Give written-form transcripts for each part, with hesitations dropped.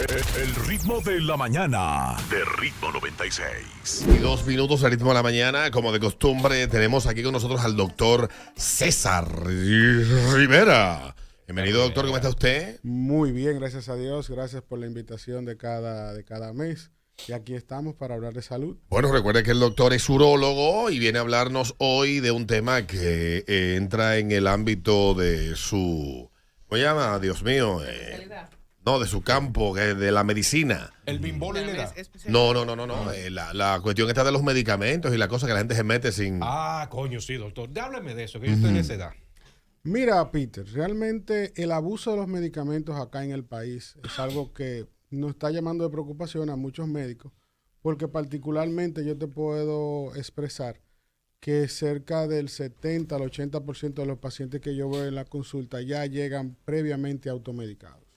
El ritmo de la mañana de Ritmo 96. Y 2 minutos al ritmo de la mañana. Como de costumbre, tenemos aquí con nosotros al doctor César Rivera. Bienvenido, doctor. ¿Cómo está usted? Muy bien, gracias a Dios. Gracias por la invitación de cada mes. Y aquí estamos para hablar de salud. Bueno, recuerde que el doctor es urólogo y viene a hablarnos hoy de un tema que entra en el ámbito de su... ¿Cómo se llama? Dios mío. No, de su campo, de la medicina. El bimbolo y la edad. No. La cuestión está de los medicamentos y la cosa que la gente se mete sin... Ah, coño, sí, doctor. Hábleme de eso, que yo estoy en esa edad. Mira, Peter, realmente el abuso de los medicamentos acá en el país es algo que nos está llamando de preocupación a muchos médicos, porque particularmente yo te puedo expresar que cerca del 70 al 80% de los pacientes que yo veo en la consulta ya llegan previamente automedicados.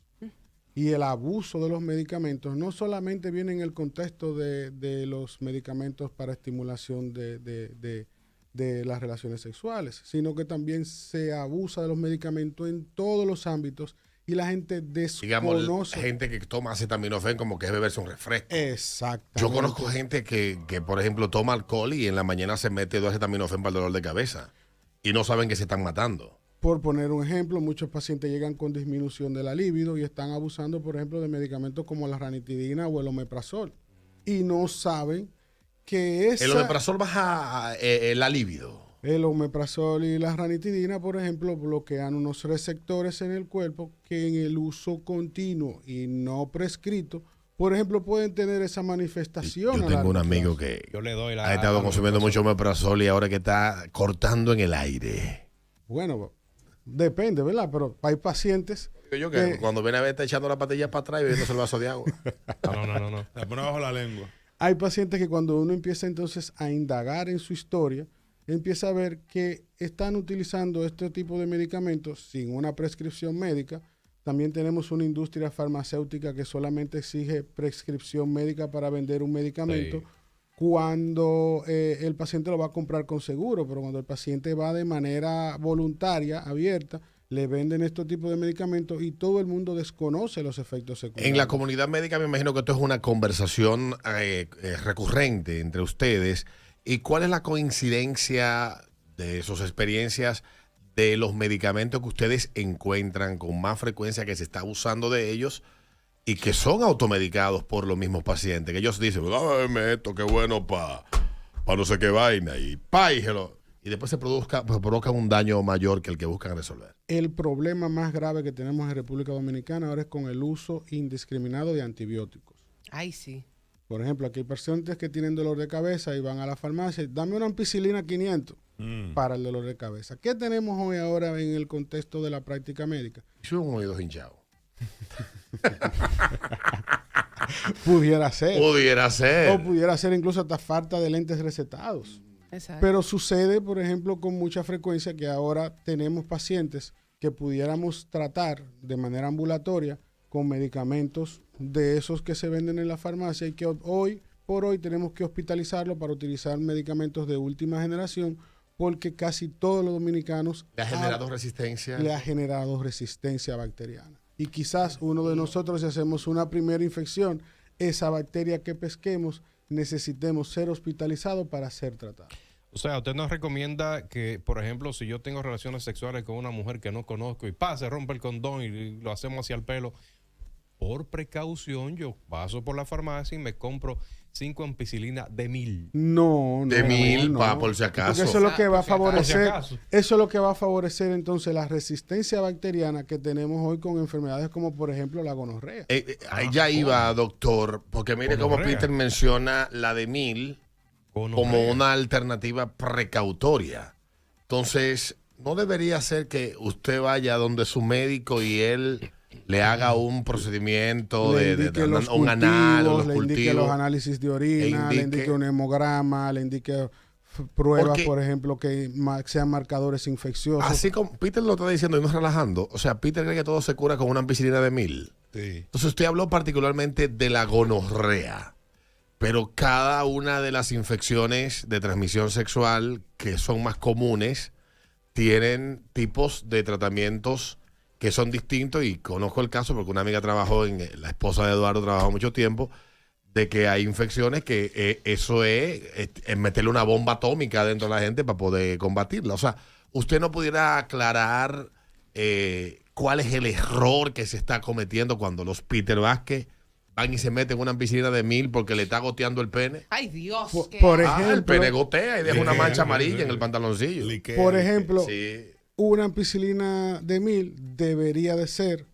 Y el abuso de los medicamentos no solamente viene en el contexto de los medicamentos para estimulación de las relaciones sexuales, sino que también se abusa de los medicamentos en todos los ámbitos y la gente desconoce. Digamos, gente que toma acetaminofén como que es beberse un refresco. Exactamente. Yo conozco gente que, por ejemplo, toma alcohol y en la mañana se mete 2 acetaminofén para el dolor de cabeza y no saben que se están matando. Por poner un ejemplo, muchos pacientes llegan con disminución de la libido y están abusando, por ejemplo, de medicamentos como la ranitidina o el omeprazol. Y no saben que El omeprazol baja la libido. El omeprazol y la ranitidina, por ejemplo, bloquean unos receptores en el cuerpo que en el uso continuo y no prescrito, por ejemplo, pueden tener esa manifestación. Yo tengo un amigo que yo le doy ha estado consumiendo mucho omeprazol y ahora que está cortando en el aire. Bueno, depende, ¿verdad? Pero hay pacientes Yo que cuando viene a ver está echando la patilla para atrás y bebiéndose el vaso de agua. No. La pone bajo la lengua. Hay pacientes que cuando uno empieza entonces a indagar en su historia, empieza a ver que están utilizando este tipo de medicamentos sin una prescripción médica. También tenemos una industria farmacéutica que solamente exige prescripción médica para vender un medicamento. Sí. Cuando el paciente lo va a comprar con seguro, pero cuando el paciente va de manera voluntaria, abierta, le venden estos tipos de medicamentos y todo el mundo desconoce los efectos secundarios. En la comunidad médica me imagino que esto es una conversación recurrente entre ustedes. ¿Y cuál es la coincidencia de sus experiencias de los medicamentos que ustedes encuentran con más frecuencia que se está abusando de ellos y que son automedicados por los mismos pacientes? Que ellos dicen, dame esto, qué bueno para no sé qué vaina, y después se provoca un daño mayor que el que buscan resolver. El problema más grave que tenemos en República Dominicana ahora es con el uso indiscriminado de antibióticos. Ay, sí. Por ejemplo, aquí hay pacientes que tienen dolor de cabeza y van a la farmacia, dame una ampicilina 500 para el dolor de cabeza. ¿Qué tenemos hoy ahora en el contexto de la práctica médica? Yo un oído hinchado. Pudiera ser. O pudiera ser incluso hasta falta de lentes recetados. Exacto. Pero sucede, por ejemplo, con mucha frecuencia que ahora tenemos pacientes que pudiéramos tratar de manera ambulatoria con medicamentos de esos que se venden en la farmacia y que hoy por hoy tenemos que hospitalizarlo para utilizar medicamentos de última generación porque casi todos los dominicanos le ha generado resistencia. Le ha generado resistencia bacteriana. Y quizás uno de nosotros, si hacemos una primera infección, esa bacteria que pesquemos, necesitemos ser hospitalizados para ser tratados. O sea, usted nos recomienda que, por ejemplo, si yo tengo relaciones sexuales con una mujer que no conozco y se rompe el condón y lo hacemos hacia el pelo, por precaución yo paso por la farmacia y me compro 5 ampicilina de 1000. No. De 1000, por si acaso. Porque eso es lo que va a favorecer. Eso es lo que va a favorecer entonces la resistencia bacteriana que tenemos hoy con enfermedades como, por ejemplo, la gonorrea. Ahí ya iba, doctor, porque mire cómo Peter menciona la de 1000 como una alternativa precautoria. Entonces, ¿no debería ser que usted vaya donde su médico y él le haga un procedimiento un análisis, le indique los análisis de orina, le indique un hemograma, le indique pruebas, por ejemplo, que sean marcadores infecciosos? Así como Peter lo está diciendo y no relajando, o sea, Peter cree que todo se cura con una ampicilina de 1000. Sí. Entonces usted habló particularmente de la gonorrea, pero cada una de las infecciones de transmisión sexual que son más comunes tienen tipos de tratamientos que son distintos, y conozco el caso porque una amiga trabajó la esposa de Eduardo trabajó mucho tiempo, de que hay infecciones que eso es meterle una bomba atómica dentro de la gente para poder combatirla. O sea, usted no pudiera aclarar cuál es el error que se está cometiendo cuando los Peter Vázquez van y se meten en una piscina de 1000 porque le está goteando el pene. Ay, Dios. Por El ejemplo, pene gotea y deja una mancha amarilla en el pantaloncillo. por ejemplo, Sí. una ampicilina de 1000 debería de ser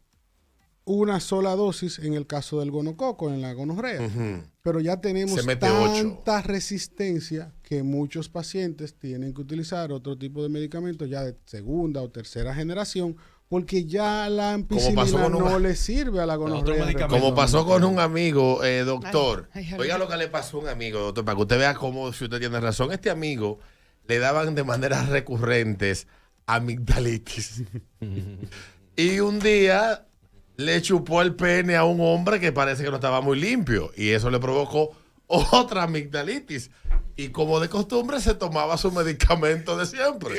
una sola dosis en el caso del gonococo, en la gonorrea. Ujú. Pero ya tenemos Se mete tanta resistencia que muchos pacientes tienen que utilizar otro tipo de medicamentos ya de segunda o tercera generación, porque ya la ampicilina pasó con no un- le sirve a la gonorrea. medicamento. Como pasó con un amigo, doctor. Ay, ay, Oiga ay. lo que le pasó a un amigo, doctor, para que usted vea cómo, si usted tiene razón. Este amigo le daban de maneras recurrentes amigdalitis. Y un día le chupó el pene a un hombre que parece que no estaba muy limpio. Y eso le provocó otra amigdalitis. Y como de costumbre se tomaba su medicamento de siempre.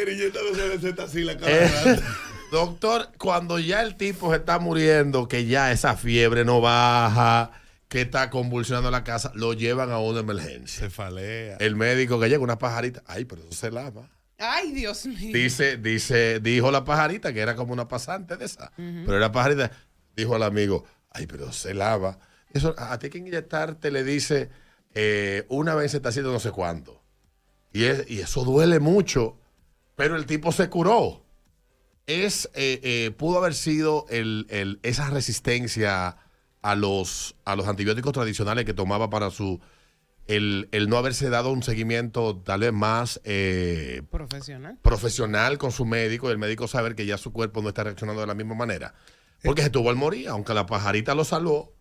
Doctor, cuando ya el tipo se está muriendo, que ya esa fiebre no baja, que está convulsionando la casa, lo llevan a una emergencia. Se falea. El médico que llega, una pajarita, ay, pero eso se lava. Ay, Dios mío. Dijo la pajarita, que era como una pasante de esa, pero era pajarita, dijo al amigo, ay, pero se lava. Eso, a ti hay que inyectarte, le dice, una vez se está haciendo no sé cuánto. Y eso duele mucho, pero el tipo se curó. Pudo haber sido esa resistencia a los antibióticos tradicionales que tomaba para el no haberse dado un seguimiento tal vez más Profesional. profesional con su médico, y el médico saber que ya su cuerpo no está reaccionando de la misma manera. Porque se tuvo al morir, aunque la pajarita lo salvó,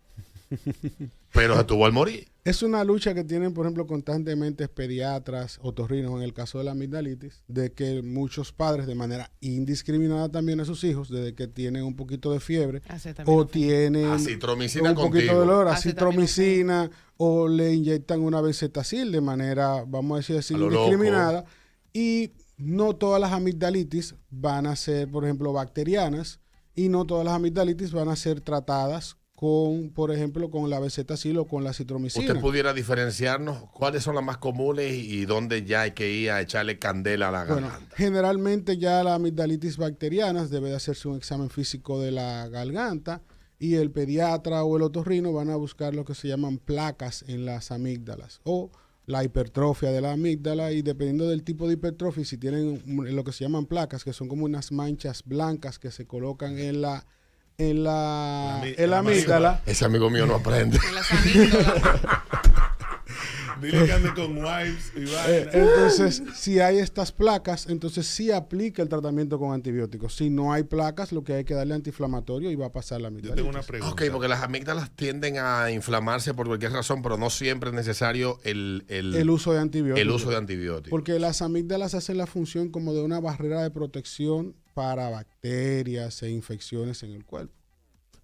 pero se tuvo al morir. Es una lucha que tienen, por ejemplo, constantemente pediatras, otorrinos, en el caso de la amigdalitis, de que muchos padres, de manera indiscriminada también a sus hijos, desde que tienen un poquito de fiebre, Acetaminofén. o tienen Acitromicina un poquito contigo. de dolor, Acetaminofén. acitromicina, o le inyectan una benzetacil de manera, vamos a decir así, A lo indiscriminada. Y no todas las amigdalitis van a ser, por ejemplo, bacterianas, y no todas las amigdalitis van a ser tratadas con, por ejemplo, con la benzetacil o con la citromicina. ¿Usted pudiera diferenciarnos cuáles son las más comunes y dónde ya hay que ir a echarle candela a la Bueno, garganta? generalmente ya la amigdalitis bacterianas debe de hacerse un examen físico de la garganta, y el pediatra o el otorrino van a buscar lo que se llaman placas en las amígdalas o la hipertrofia de la amígdala, y dependiendo del tipo de hipertrofia, si tienen lo que se llaman placas, que son como unas manchas blancas que se colocan en la amígdala. Ese amigo mío no aprende. En las amígdalas. Dile que ande con wipes y vaina. Entonces, si hay estas placas, entonces sí aplica el tratamiento con antibióticos. Si no hay placas, lo que hay que darle antiinflamatorio y va a pasar la Yo amígdala. tengo una pregunta. Ok, porque las amígdalas tienden a inflamarse por cualquier razón, pero no siempre es necesario el El uso de antibióticos. el uso de antibióticos. Porque las amígdalas hacen la función como de una barrera de protección para bacterias e infecciones en el cuerpo.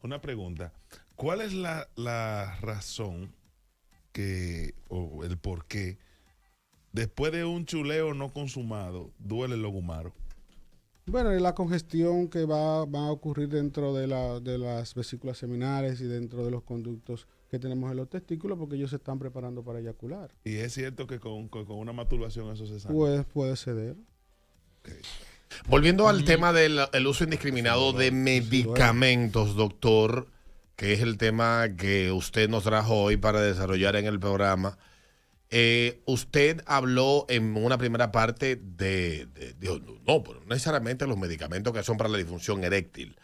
Una pregunta. ¿Cuál es la razón o el por qué después de un chuleo no consumado duele el logumaro? Bueno, es la congestión que va a ocurrir dentro de las vesículas seminales y dentro de los conductos que tenemos en los testículos, porque ellos se están preparando para eyacular. Y es cierto que con una masturbación eso se sana. Puede ceder. Volviendo al tema del el uso indiscriminado de medicamentos, doctor, que es el tema que usted nos trajo hoy para desarrollar en el programa. Usted habló en una primera parte dijo, no, pero no necesariamente los medicamentos que son para la disfunción eréctil.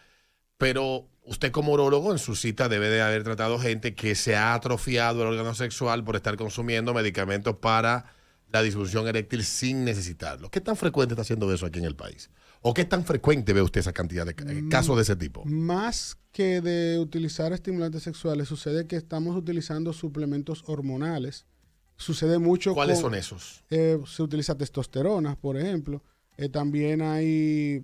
Pero usted como urólogo en su cita debe de haber tratado gente que se ha atrofiado el órgano sexual por estar consumiendo medicamentos para la disfunción eréctil sin necesitarlo. ¿Qué tan frecuente está haciendo eso aquí en el país? ¿O qué tan frecuente ve usted esa cantidad de casos de ese tipo? Más que de utilizar estimulantes sexuales, sucede que estamos utilizando suplementos hormonales. Sucede mucho. ¿Cuáles son esos? Se utiliza testosterona, por ejemplo. También hay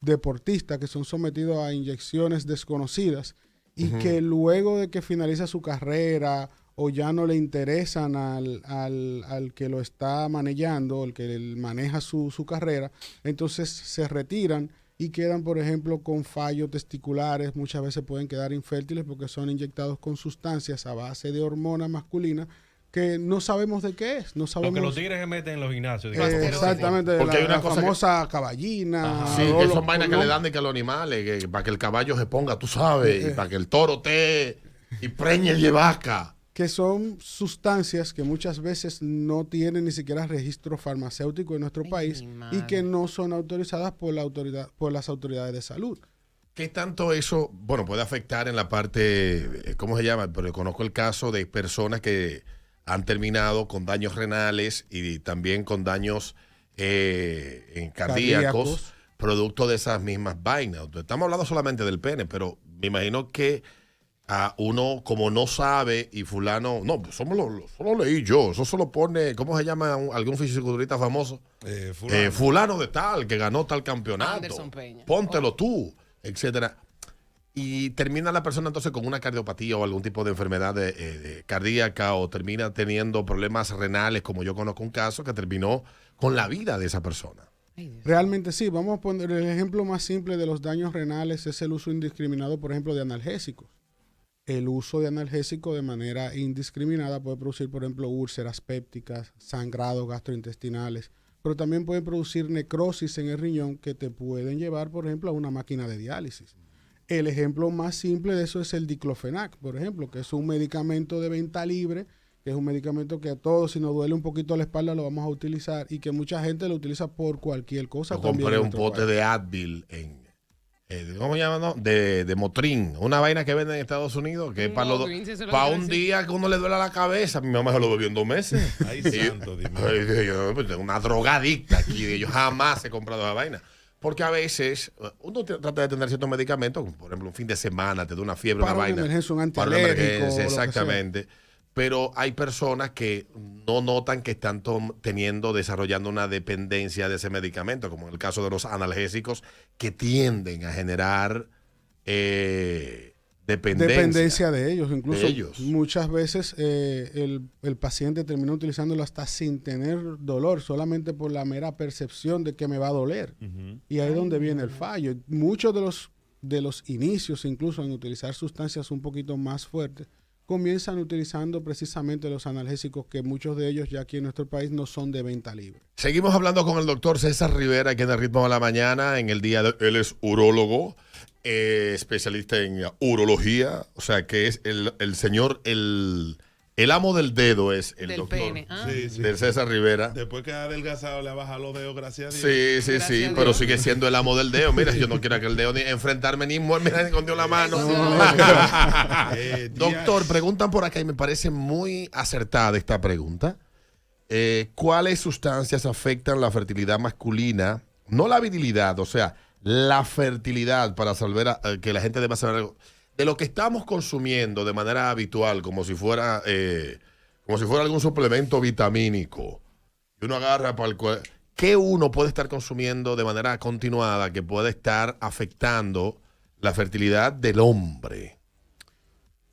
deportistas que son sometidos a inyecciones desconocidas y que luego de que finaliza su carrera o ya no le interesan al que lo está manejando, el que maneja su carrera, entonces se retiran y quedan, por ejemplo, con fallos testiculares, muchas veces pueden quedar infértiles porque son inyectados con sustancias a base de hormona masculina que no sabemos de qué es, no Lo sabemos. que los tigres se meten en los gimnasios. digamos. Exactamente, Porque hay una la cosa famosa caballina. Sí, o que los son vainas que colon- le dan de que a los animales, que para que el caballo se ponga, tú sabes, y para que el toro te y preñe el vaca. que son sustancias que muchas veces no tienen ni siquiera registro farmacéutico en nuestro Ay, país mi y madre. que no son autorizadas por las autoridades de salud. ¿Qué tanto eso, bueno, puede afectar en la parte, ¿cómo se llama? Pero conozco el caso de personas que han terminado con daños renales y también con daños cardíacos, Cardíacos. producto de esas mismas vainas. Estamos hablando solamente del pene, pero me imagino que a uno como no sabe y fulano, no, pues solo leí yo, eso solo pone, ¿cómo se llama algún fisiculturista famoso? Fulano de tal, que ganó tal campeonato. Anderson Peña. Póntelo tú, etcétera. Y termina la persona entonces con una cardiopatía o algún tipo de enfermedad cardíaca o termina teniendo problemas renales, como yo conozco un caso que terminó con la vida de esa persona. Ay, Dios. Realmente sí, vamos a poner el ejemplo más simple de los daños renales, es el uso indiscriminado, por ejemplo, de analgésicos. El uso de analgésicos de manera indiscriminada puede producir, por ejemplo, úlceras pépticas, sangrados gastrointestinales, pero también puede producir necrosis en el riñón que te pueden llevar, por ejemplo, a una máquina de diálisis. El ejemplo más simple de eso es el diclofenac, por ejemplo, que es un medicamento de venta libre, que es un medicamento que a todos, si nos duele un poquito la espalda, lo vamos a utilizar y que mucha gente lo utiliza por cualquier cosa. Yo también compré en un nuestro pote país. de Advil ¿cómo se llama? No? De Motrin, una vaina que venden en Estados Unidos, que es Un para Walgreens, eso es lo para que un iba a decir. día que uno le duele la cabeza. Mi mamá se lo bebió en 2 meses. Ay, Y yo- santo, Dios mío. Ay, Dios, yo, pues, tengo una drogadicta aquí. Yo jamás he comprado esa vaina. Porque a veces uno trata de tener ciertos medicamentos, como por ejemplo un fin de semana, te da una fiebre, Para una una vaina. emergencia, un Para una antialérgico, emergencia, lo que sea. exactamente. Pero hay personas que no notan que están desarrollando una dependencia de ese medicamento, como en el caso de los analgésicos, que tienden a generar Dependencia de ellos. Incluso De ellos. muchas veces el paciente termina utilizándolo hasta sin tener dolor, solamente por la mera percepción de que me va a doler. Y ahí es donde viene el fallo. Muchos de los inicios, incluso en utilizar sustancias un poquito más fuertes, comienzan utilizando precisamente los analgésicos, que muchos de ellos ya aquí en nuestro país no son de venta libre. Seguimos hablando con el doctor César Rivera, aquí en el Ritmo de la Mañana. En el día de él es urólogo, especialista en urología, o sea que es el señor, el amo del dedo es el Del doctor pene. Ah. Sí, sí. del César Rivera. Después que ha adelgazado, le ha bajado los dedos, gracias a Dios. Sí, sí, Gracias sí, a pero Dios. sigue siendo el amo del dedo. Mira, yo no quiero aquel dedo ni enfrentarme ni mira, ni con Dios la mano. Doctor, preguntan por acá y me parece muy acertada esta pregunta. ¿Cuáles sustancias afectan la fertilidad masculina? No la virilidad, o sea, la fertilidad, para saber que la gente deba saber algo. De lo que estamos consumiendo de manera habitual, como si fuera algún suplemento vitamínico. Y uno agarra para el cuerpo. ¿Qué uno puede estar consumiendo de manera continuada que puede estar afectando la fertilidad del hombre?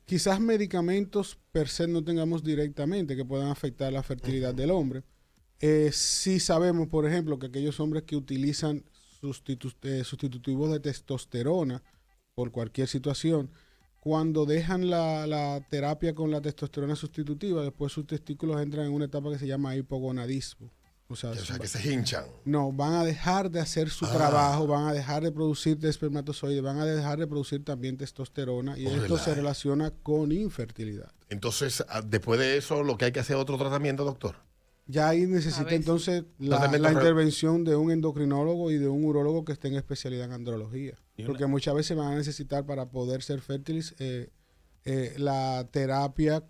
Quizás medicamentos per se no tengamos directamente que puedan afectar la fertilidad del hombre. Sí sabemos, por ejemplo, que aquellos hombres que utilizan sustitutivos de testosterona por cualquier situación, cuando dejan la terapia con la testosterona sustitutiva, después sus testículos entran en una etapa que se llama hipogonadismo. O sea, Que se hinchan. no, van a dejar de hacer su trabajo, van a dejar de producir espermatozoides, van a dejar de producir también testosterona y esto se relaciona con infertilidad. Entonces, después de eso, lo que hay que hacer es otro tratamiento, doctor. Ya ahí necesita veces. entonces Tratamiento la re- intervención de un endocrinólogo y de un urólogo que esté en especialidad en andrología. Y una- Porque muchas veces van a necesitar para poder ser fértiles la terapia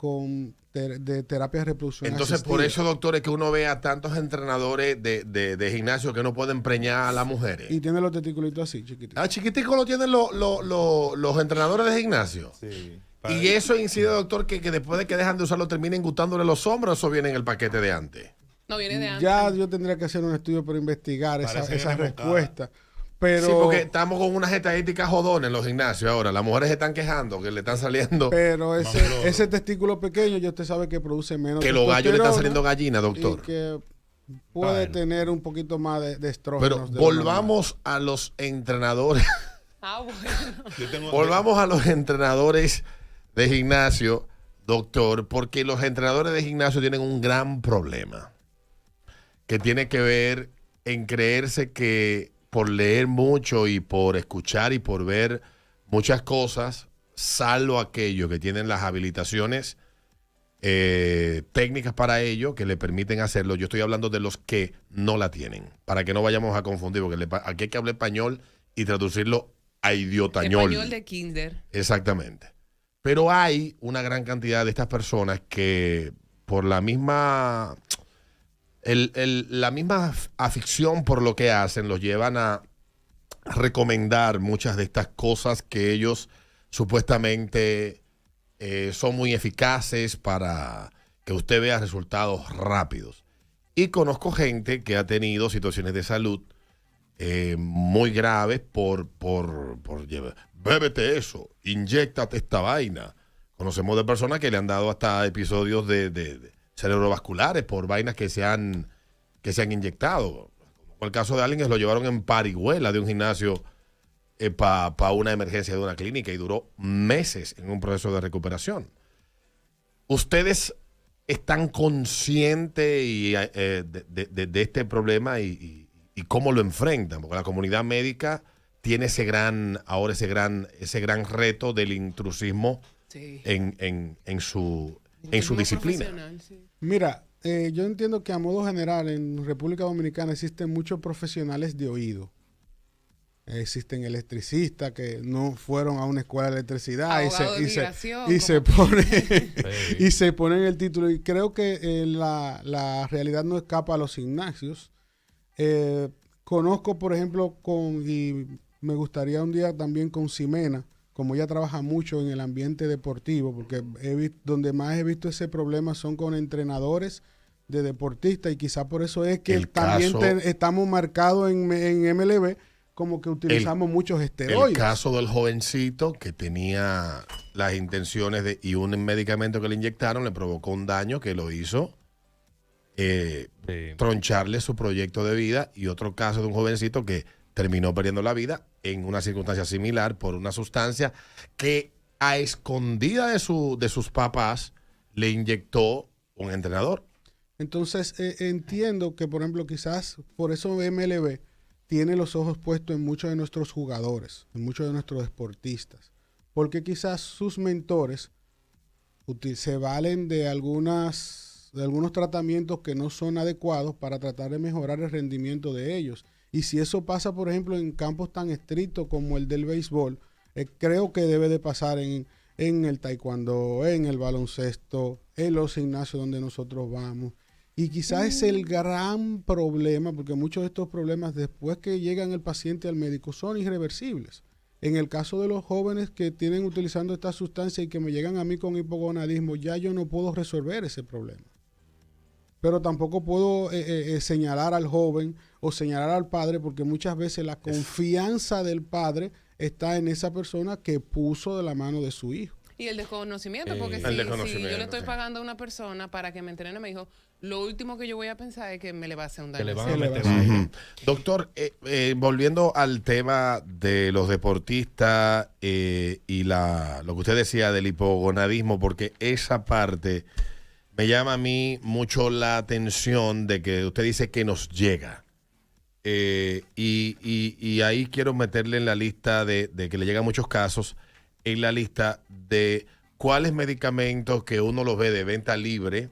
de terapia de reproducción Entonces, por asistida. eso, doctor, es que uno ve a tantos entrenadores de gimnasio que no pueden preñar a las mujeres. Y tiene los testiculitos así, chiquititos. Ah, chiquitico lo tienen los entrenadores de gimnasio. Sí. Y eso incide, doctor, que después de que dejan de usarlo terminen gustándole los hombres, o eso viene en el paquete de antes. No viene de antes. Ya yo tendría que hacer un estudio para investigar Parecen esa enamoradas. respuesta. Pero, Sí, porque estamos con unas estadísticas jodones en los gimnasios ahora. Las mujeres se están quejando que le están saliendo, pero Mambrón. ese testículo pequeño ya usted sabe que produce menos que los gallos le están testosterona saliendo gallinas, y doctor. que puede Bueno. tener un poquito más de Pero estrógenos. de lo volvamos a los entrenadores. Ah, bueno. Yo tengo- Volvamos a los entrenadores de gimnasio, doctor, porque los entrenadores de gimnasio tienen un gran problema que tiene que ver en creerse que por leer mucho y por escuchar y por ver muchas cosas, salvo aquellos que tienen las habilitaciones técnicas para ello que le permiten hacerlo. Yo estoy hablando de los que no la tienen, para que no vayamos a confundir, porque aquí hay que hablar español y traducirlo a idiotañol. Español de kinder. Exactamente. Pero hay una gran cantidad de estas personas que por la misma la misma afición por lo que hacen los llevan a recomendar muchas de estas cosas que ellos supuestamente son muy eficaces para que usted vea resultados rápidos. Y conozco gente que ha tenido situaciones de salud muy graves por llevar, bébete eso, inyéctate esta vaina. Conocemos de personas que le han dado hasta episodios de cerebrovasculares por vainas que se han inyectado. Como fue el caso de alguien que lo llevaron en parihuela de un gimnasio para una emergencia de una clínica y duró meses en un proceso de recuperación. ¿Ustedes están conscientes de este problema y cómo lo enfrentan? Porque la comunidad médica tiene ese gran reto del intrusismo Sí. en su Turismo disciplina. profesional, sí. Mira, yo entiendo que a modo general en República Dominicana existen muchos profesionales de oído. Existen electricistas que no fueron a una escuela de electricidad Abogado de migración, y se como- ponen Sí. y se ponen el título. Y creo que la realidad no escapa a los gimnasios. Conozco, por ejemplo, y me gustaría un día también con Ximena, como ella trabaja mucho en el ambiente deportivo, porque donde más he visto ese problema son con entrenadores de deportistas, y quizá por eso es que El también caso- estamos marcados en MLB como que utilizamos muchos esteroides. El caso del jovencito que tenía las intenciones y un medicamento que le inyectaron le provocó un daño que lo hizo Sí. troncharle su proyecto de vida, y otro caso de un jovencito que terminó perdiendo la vida en una circunstancia similar por una sustancia que a escondida de sus papás le inyectó un entrenador. Entonces, entiendo que, por ejemplo, quizás por eso MLB tiene los ojos puestos en muchos de nuestros jugadores, en muchos de nuestros deportistas, porque quizás sus mentores se valen de algunos tratamientos que no son adecuados para tratar de mejorar el rendimiento de ellos. Y si eso pasa, por ejemplo, en campos tan estrictos como el del béisbol, creo que debe de pasar en el taekwondo, en el baloncesto, en los gimnasios donde nosotros vamos. Y quizás es el gran problema, porque muchos de estos problemas después que llegan el paciente al médico son irreversibles. En el caso de los jóvenes que tienen utilizando esta sustancia y que me llegan a mí con hipogonadismo, ya yo no puedo resolver ese problema. Pero tampoco puedo señalar al joven o señalar al padre, porque muchas veces la confianza del padre está en esa persona que puso de la mano de su hijo. Y el desconocimiento, porque El si yo desconocimiento, le estoy sí. pagando a una persona para que me entrene, me dijo, lo último que yo voy a pensar es que me le va a hacer un daño. Que le van Se a le meter va a- vaina. Ujú. Doctor, volviendo al tema de los deportistas y lo que usted decía del hipogonadismo, porque esa parte me llama a mí mucho la atención de que usted dice que nos llega. Y ahí quiero meterle en la lista de que le llegan muchos casos, en la lista de cuáles medicamentos que uno los ve de venta libre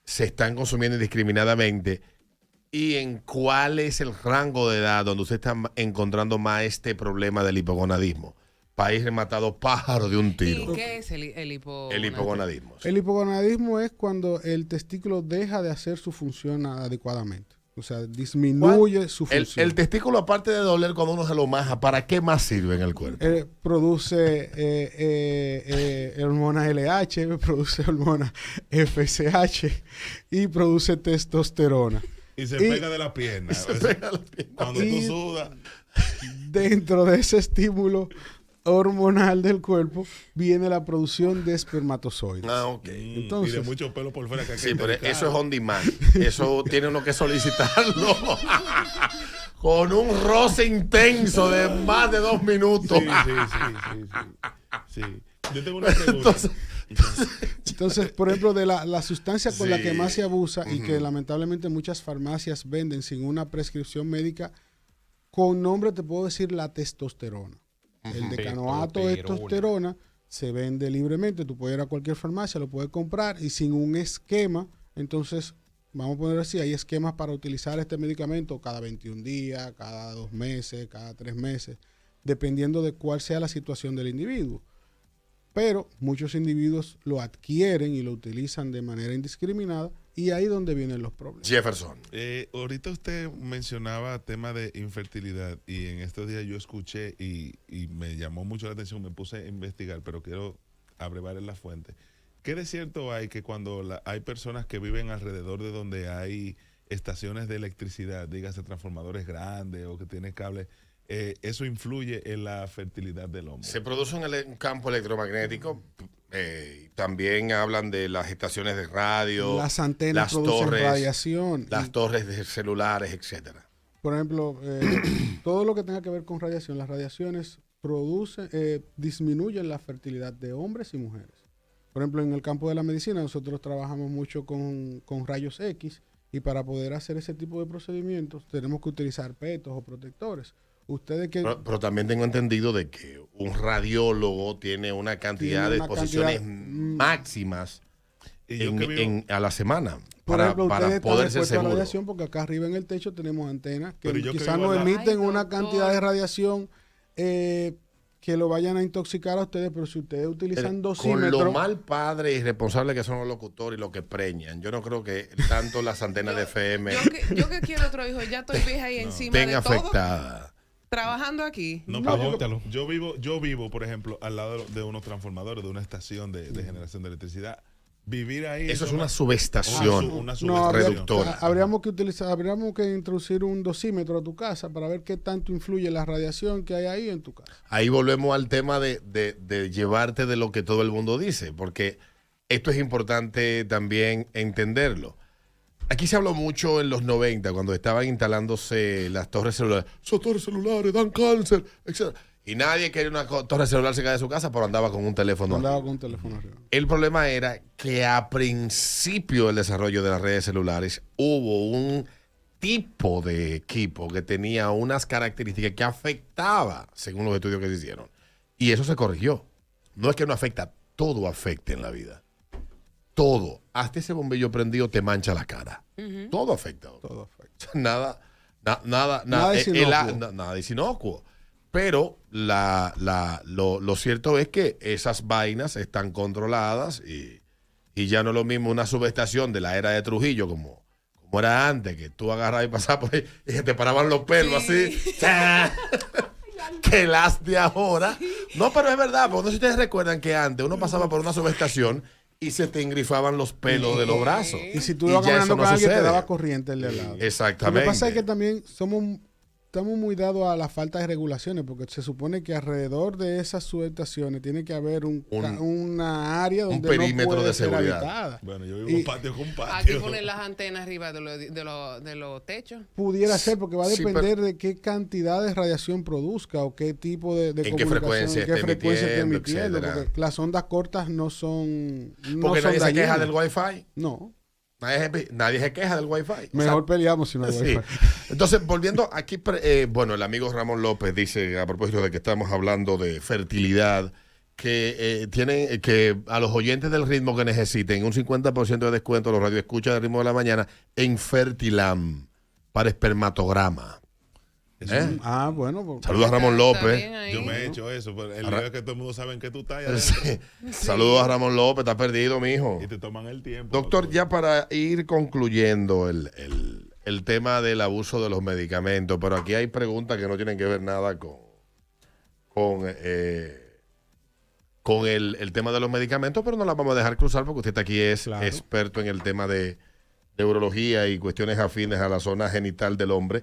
se están consumiendo indiscriminadamente, y en cuál es el rango de edad donde usted está encontrando más este problema del hipogonadismo. País rematado pájaro de un tiro. ¿Y qué es el hipo? El hipogonadismo. El hipogonadismo es cuando el testículo deja de hacer su función adecuadamente. O sea, disminuye su función. El testículo, aparte de doler cuando uno se lo maja, ¿para qué más sirve en el cuerpo? Produce hormona LH, produce hormona FSH y produce testosterona. Y se Y- pega de la pierna. Se pega la pierna. Cuando Y- tú sudas. Dentro de ese estímulo hormonal del cuerpo, viene la producción de espermatozoides. Ah, ok. Entonces- y de mucho pelo por fuera que hay que Sí, pero intercar. eso es on demand. Eso tiene uno que solicitarlo con un roce intenso de más de 2 minutos. Sí. Yo tengo una pregunta. Entonces, por ejemplo, de la sustancia con la Sí. que más se abusa y que lamentablemente muchas farmacias venden sin una prescripción médica, con nombre te puedo decir la testosterona. El decanoato de testosterona se vende libremente. Tú puedes ir a cualquier farmacia, lo puedes comprar y sin un esquema. Entonces, vamos a poner así, hay esquemas para utilizar este medicamento cada 21 días, cada 2 meses, cada 3 meses, dependiendo de cuál sea la situación del individuo. Pero muchos individuos lo adquieren y lo utilizan de manera indiscriminada y ahí es donde vienen los problemas. Jefferson. Ahorita usted mencionaba tema de infertilidad y en estos días yo escuché y me llamó mucho la atención, me puse a investigar, pero quiero abrevar en la fuente. ¿Qué de cierto hay que cuando hay personas que viven alrededor de donde hay estaciones de electricidad, dígase transformadores grandes o que tienen cables, eso influye en la fertilidad del hombre? Se produce un campo electromagnético. También hablan de las estaciones de radio, Las antenas las producen torres, radiación. las y, torres de celulares, etcétera. por ejemplo, todo lo que tenga que ver con radiación, las radiaciones disminuyen la fertilidad de hombres y mujeres. Por ejemplo, en el campo de la medicina nosotros trabajamos mucho con rayos X y para poder hacer ese tipo de procedimientos tenemos que utilizar petos o protectores. Ustedes que Pero también tengo entendido de que un radiólogo tiene una cantidad Tiene de una exposiciones cantidad, máximas Y yo que vivo- a la semana por para ejemplo, ustedes poder están ser expuestos a seguro. radiación porque acá arriba en el techo tenemos antenas que Pero yo que quizás vivo no al lado- emiten Ay, una doctor. cantidad de radiación que lo vayan a intoxicar a ustedes, pero si ustedes utilizan Con lo dosímetros, mal padre y responsable que son los locutores y lo que preñan, yo no creo que tanto las antenas de FM Yo que quiero otro hijo, ya estoy vieja ahí encima estén de todo, afectadas. trabajando aquí. No, No, pero yo vivo, por ejemplo, al lado de unos transformadores, de una estación de generación de electricidad. Vivir ahí. Eso es no- una subestación. Una no, subestación. reductora. habríamos que introducir un dosímetro a tu casa para ver qué tanto influye la radiación que hay ahí en tu casa. Ahí volvemos al tema de llevarte de lo que todo el mundo dice, porque esto es importante también entenderlo. Aquí se habló mucho en los 90, cuando estaban instalándose las torres celulares. Esos torres celulares dan cáncer, etc. Y nadie quería una torre celular cerca de su casa, pero andaba con un teléfono. Andaba arriba. con un teléfono arriba. El problema era que a principio del desarrollo de las redes celulares hubo un tipo de equipo que tenía unas características que afectaba, según los estudios que se hicieron. Y eso se corrigió. No es que no afecta, todo afecta en la vida. Todo. Hasta ese bombillo prendido te mancha la cara. Todo afecta. Todo afecta. Nada es inocuo. Pero lo cierto es que esas vainas están controladas y ya no es lo mismo una subestación de la era de Trujillo como era antes, que tú agarrabas y pasabas por ahí y se te paraban los pelos Sí. así. Que las de ahora. No, pero es verdad, porque no sé si ustedes recuerdan que antes uno pasaba por una subestación y se te engrifaban los pelos de los brazos. Y si tú Y ibas ya caminando eso no con alguien, te sucede. daba corriente el de al lado. Exactamente. Lo que pasa es que también estamos muy dados a la falta de regulaciones, porque se supone que alrededor de esas subestaciones tiene que haber una área donde perímetro no puede de ser seguridad. habitada. Bueno, yo vivo Y- un patio con patio. Aquí ponen las antenas arriba de los techos. Pudiera ser, porque va a Sí, depender de qué cantidad de radiación produzca o qué tipo de En qué comunicación, frecuencia en qué esté frecuencia esté emitiendo, emitiendo, etcétera. porque las ondas cortas no son Porque son nadie se queja dañinas. del Wi-Fi. No, Nadie se queja del Wi-Fi. O sea, mejor peleamos si no hay sí. Wi-Fi. Entonces, volviendo aquí, bueno, el amigo Ramón López dice, a propósito de que estamos hablando de fertilidad, que a los oyentes del ritmo que necesiten un 50% de descuento a los radioescuchas del ritmo de la mañana en Fertilam para espermatograma. ¿Eh? Ah, bueno. Pues, Saludos a Ramón Está López. bien ahí. Yo me he hecho eso, pero el Ahora- lío es que todo el mundo sabe que tú estás ahí adentro Sí. Saludos a Ramón López, está perdido, mijo. y te toman el tiempo. Doctor, ya para ir concluyendo el tema del abuso de los medicamentos, pero aquí hay preguntas que no tienen que ver nada con el tema de los medicamentos, pero no las vamos a dejar cruzar porque usted aquí es Claro. experto en el tema de urología y cuestiones afines a la zona genital del hombre.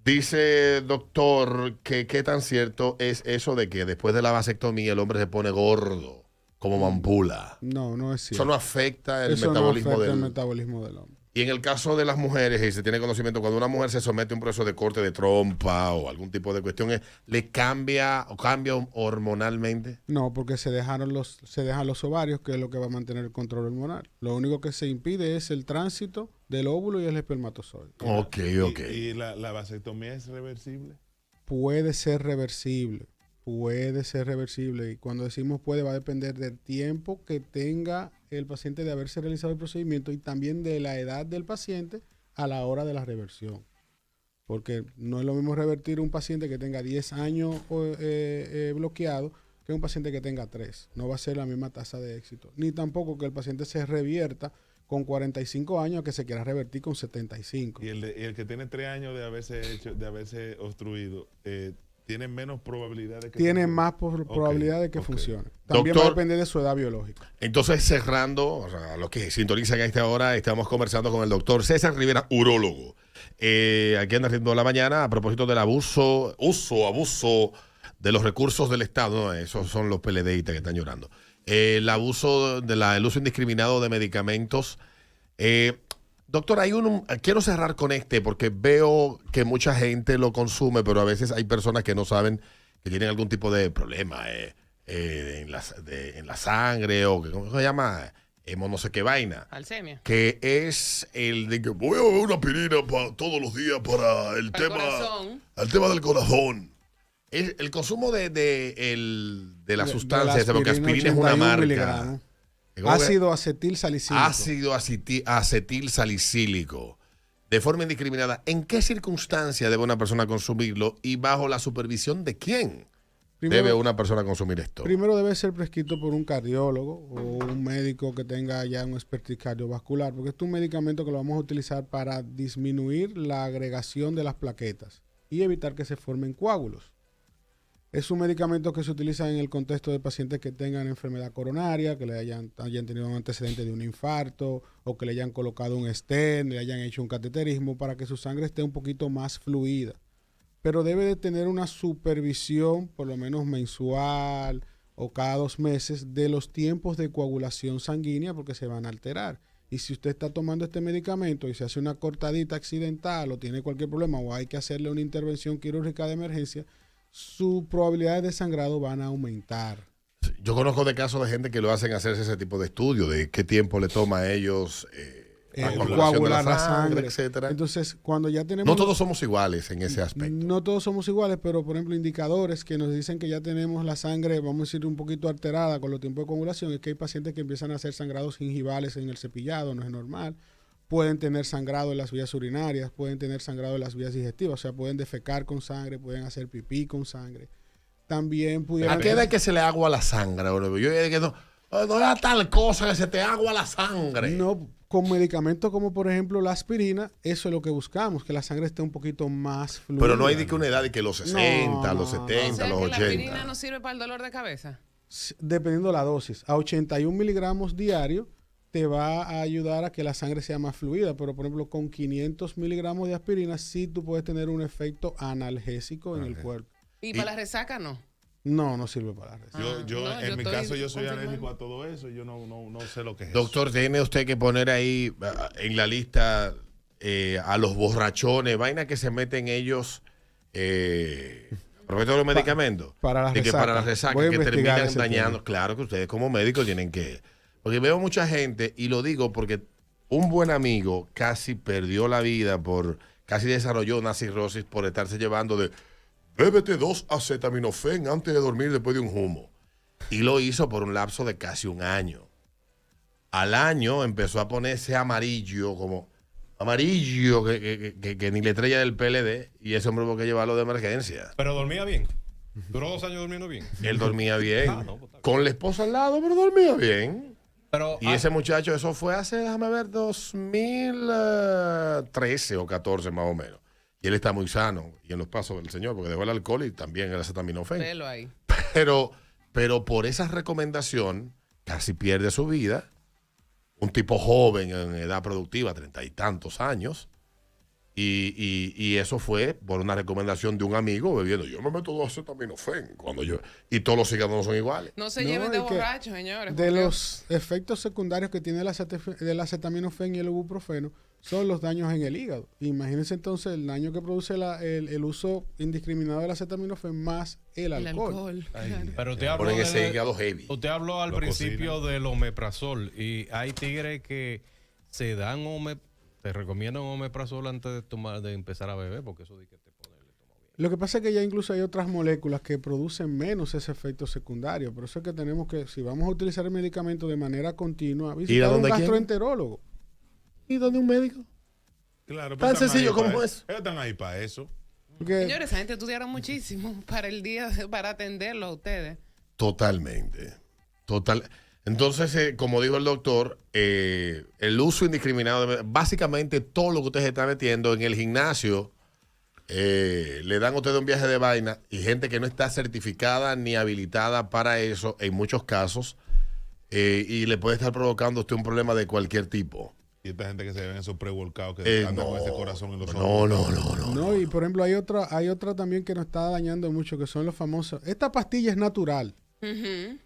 Dice, doctor, que qué tan cierto es eso de que después de la vasectomía el hombre se pone gordo, como mampula. No, no es Eso cierto. no afecta el Eso metabolismo no afecta del... el metabolismo del hombre. Y en el caso de las mujeres, y se tiene conocimiento, cuando una mujer se somete a un proceso de corte de trompa o algún tipo de cuestión, ¿le cambia o cambia hormonalmente? No, porque se dejan los ovarios, que es lo que va a mantener el control hormonal. Lo único que se impide es el tránsito del óvulo y el espermatozoide. Ok, ok. ¿Y la vasectomía es reversible? Puede ser reversible. Puede ser reversible. Y cuando decimos puede, va a depender del tiempo que tenga el paciente de haberse realizado el procedimiento y también de la edad del paciente a la hora de la reversión. Porque no es lo mismo revertir un paciente que tenga 10 años bloqueado que un paciente que tenga 3. No va a ser la misma tasa de éxito. Ni tampoco que el paciente se revierta con 45 años que se quiera revertir con 75. Y el que tiene 3 años de haberse obstruido, tiene menos probabilidad de que Tiene funcione. más probabilidad de que ok. funcione. También va a Doctor, depender de su edad biológica. entonces cerrando, o sea, los que sintonizan a esta hora, estamos conversando con el doctor César Rivera, urólogo. Aquí en el ritmo de la mañana, a propósito del abuso de los recursos del Estado. No, esos son los PLDistas que están llorando. El abuso el uso indiscriminado de medicamentos. Doctor, quiero cerrar con porque veo que mucha gente lo consume, pero a veces hay personas que no saben que tienen algún tipo de problema en la sangre o ¿cómo se llama? No sé qué vaina. Alzheimer. Que es el de que voy a beber una aspirina todos los días para el Para el tema, corazón. el tema del corazón. El consumo de la sustancia, De la porque aspirina es una 81 marca. miligramos. ¿Cómo que? Ácido acetil salicílico. Ácido acetil salicílico. De forma indiscriminada. ¿En qué circunstancia debe una persona consumirlo y bajo la supervisión de quién debe una persona consumir esto? Primero debe ser prescrito por un cardiólogo o un médico que tenga ya un expertise cardiovascular, porque es un medicamento que lo vamos a utilizar para disminuir la agregación de las plaquetas y evitar que se formen coágulos. Es un medicamento que se utiliza en el contexto de pacientes que tengan enfermedad coronaria, que le hayan tenido un antecedente de un infarto o que le hayan colocado un stent, le hayan hecho un cateterismo para que su sangre esté un poquito más fluida. Pero debe de tener una supervisión, por lo menos mensual o cada 2 meses, de los tiempos de coagulación sanguínea porque se van a alterar. Y si usted está tomando este medicamento y se hace una cortadita accidental o tiene cualquier problema o hay que hacerle una intervención quirúrgica de emergencia, sus probabilidades de sangrado van a aumentar. Yo conozco de casos de gente que lo hacen hacerse ese tipo de estudio, de qué tiempo le toma a ellos Coagular la sangre, sangre, etcétera. Entonces, cuando ya tenemos... No todos somos iguales en ese aspecto. No todos somos iguales, pero por ejemplo, indicadores que nos dicen que ya tenemos la sangre, vamos a decir, un poquito alterada con los tiempos de coagulación, es que hay pacientes que empiezan a hacer sangrados gingivales en el cepillado, no es normal. Pueden tener sangrado en las vías urinarias, pueden tener sangrado en las vías digestivas, o sea, pueden defecar con sangre, pueden hacer pipí con sangre. También pudieran... ¿A qué edad que se le agua la sangre? Bro? Yo que no era tal cosa que se te agua la sangre. No, con medicamentos como por ejemplo la aspirina, eso es lo que buscamos, que la sangre esté un poquito más fluida. Pero no hay de que una edad de que los 60, los no. 70, O sea, los que la 80. aspirina no sirve para el dolor de cabeza. Dependiendo de la dosis. A 81 miligramos diario te va a ayudar a que la sangre sea más fluida, pero por ejemplo con 500 miligramos de aspirina sí tú puedes tener un efecto analgésico en el cuerpo. Y para la resaca no. No sirve para la resaca. En mi estoy caso, yo soy confirmando. alérgico a todo eso y yo no sé lo que es Doctor, tiene usted que poner ahí en la lista a los borrachones, vaina que se meten ellos a propósito de los medicamentos. Para la Y que resaca. para la resaca, Voy a que investigar terminan ese dañando. tema. Claro que ustedes como médicos tienen que... Porque veo mucha gente, y lo digo porque un buen amigo casi perdió la vida casi desarrolló una cirrosis por estarse llevando de bébete 2 acetaminofén antes de dormir después de un humo. Y lo hizo por un lapso de casi un año. Al año empezó a ponerse amarillo, que ni la estrella del PLD, y ese hombre tuvo que llevarlo de emergencia. Pero dormía bien. Duró 2 años durmiendo bien. Él dormía bien. No, pues, está bien. Con la esposa al lado, pero dormía bien. Pero Y ese muchacho, eso fue hace, déjame ver, 2013 o 14 más o menos. Y él está muy sano y en los pasos del Señor, porque dejó el alcohol y también el acetaminofén. Velo ahí. Pero por esa recomendación, casi pierde su vida. Un tipo joven en edad productiva, 30 y tantos años. Y eso fue por una recomendación de un amigo bebiendo. Yo me meto acetaminofén y todos los cigarros no son iguales. No se No, lleven de es que borrachos, señores. De porque- los efectos secundarios que tiene el acetaminofén y el ibuprofeno son los daños en el hígado. Imagínense entonces el daño que produce el uso indiscriminado del acetaminofén más el El alcohol. alcohol. Claro. Pero te hablo Ponen ese de, hígado heavy. usted habló al Lo principio del omeprazol y hay tigres que se dan te recomiendan omeprazol antes de empezar a beber porque eso de que te pone el estómago bien. Lo que pasa es que ya incluso hay otras moléculas que producen menos ese efecto secundario. Por eso es que tenemos que, si vamos a utilizar el medicamento de manera continua, visitar un dónde quién? gastroenterólogo. ¿Y dónde un médico? Claro, Tan están sencillo ahí para como eso. es. Ellos están ahí para eso. Porque Señores, esa gente estudiaron muchísimo para el día, para atenderlo a ustedes. Totalmente. Entonces, como dijo el doctor, el uso indiscriminado, básicamente todo lo que usted se está metiendo en el gimnasio, le dan a usted un viaje de vaina y gente que no está certificada ni habilitada para eso, en muchos casos, y le puede estar provocando a usted un problema de cualquier tipo. Y esta gente que se ven esos pre-workout que andan con ese corazón en los no, ojos. no, y por ejemplo hay otra también que nos está dañando mucho, que son los famosos. Esta pastilla es natural. Ujú.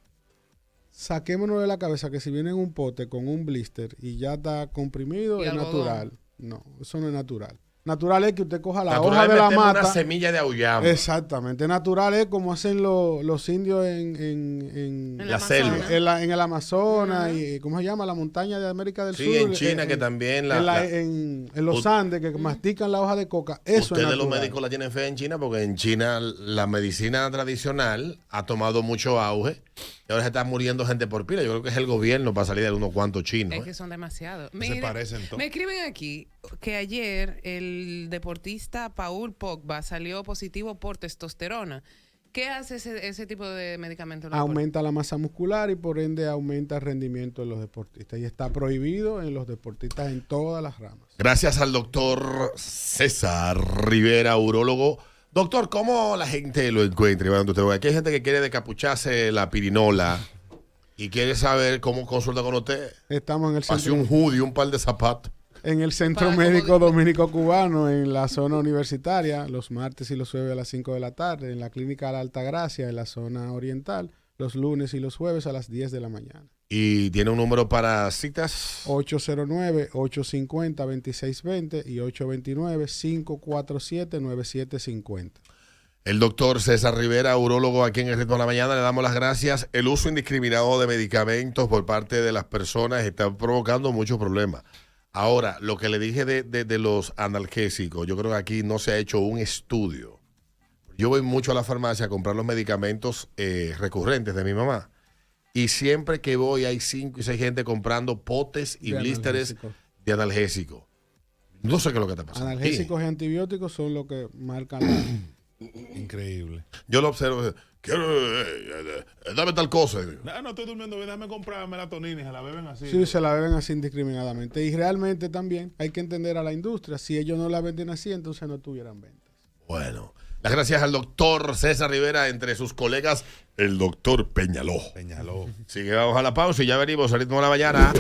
Saquémonos de la cabeza que si viene en un pote con un blister y ya está comprimido, Y es algodón. natural. No, eso no es natural. Natural es que usted coja la Natural hoja es de la meterle mata. una semilla de auyama. Exactamente. Natural es como hacen los indios en la selva. Amazonas. en el Amazonas y ¿cómo se llama? La montaña de América del Sí, Sur. en China que también en los Andes que mastican la hoja de coca. Eso es Ustedes los natural. médicos la tienen fe en China porque en China la medicina tradicional ha tomado mucho auge y ahora se está muriendo gente por pila. Yo creo que es el gobierno para salir de unos cuantos chinos. Es que son demasiados. Se parecen todos. Me escriben aquí que ayer el deportista Paul Pogba salió positivo por testosterona. ¿Qué hace ese tipo de medicamento? en los Aumenta la masa muscular y por ende aumenta el rendimiento de los deportistas. Y está prohibido en los deportistas en todas las ramas. Gracias al doctor César Rivera, urólogo. Doctor, ¿cómo la gente lo encuentra? Aquí hay gente que quiere decapucharse la pirinola y quiere saber cómo consulta con usted. Estamos en el Pase centro, un hoodie, un par de zapatos. en el Centro Para Médico como- Dominico Cubano, en la zona universitaria, los martes y los jueves a las 5 de la tarde, en la Clínica La Altagracia, en la zona oriental, los lunes y los jueves a las 10 de la mañana. Y tiene un número para citas. 809-850-2620 y 829-547-9750. El doctor César Rivera, urólogo aquí en El Ritmo de la Mañana, le damos las gracias. El uso indiscriminado de medicamentos por parte de las personas está provocando muchos problemas. Ahora, lo que le dije de los analgésicos, yo creo que aquí no se ha hecho un estudio. Yo voy mucho a la farmacia a comprar los medicamentos recurrentes de mi mamá. Y siempre que voy hay 5 y 6 gente comprando potes y De blísteres analgésicos. de analgésicos. No sé qué es lo que está pasando. Analgésicos y antibióticos son lo que marcan la... Increíble. Yo lo observo. Dame tal cosa. No estoy durmiendo bien, déjame comprar melatonina y se la beben así. Sí, se la beben así indiscriminadamente. Y realmente también hay que entender a la industria. Si ellos no la venden así, entonces no tuvieran ventas. Bueno, las gracias al doctor César Rivera, entre sus colegas, el doctor Peñaló. Señaló. Así que vamos a la pausa y ya venimos al ritmo de la mañana.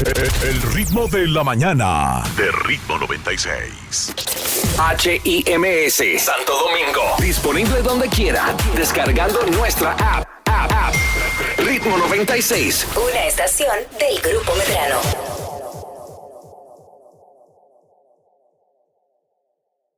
El ritmo de la mañana de Ritmo 96. HIMS Santo Domingo. Disponible donde quiera. Descargando nuestra app. Ritmo 96. Una estación del Grupo Medrano.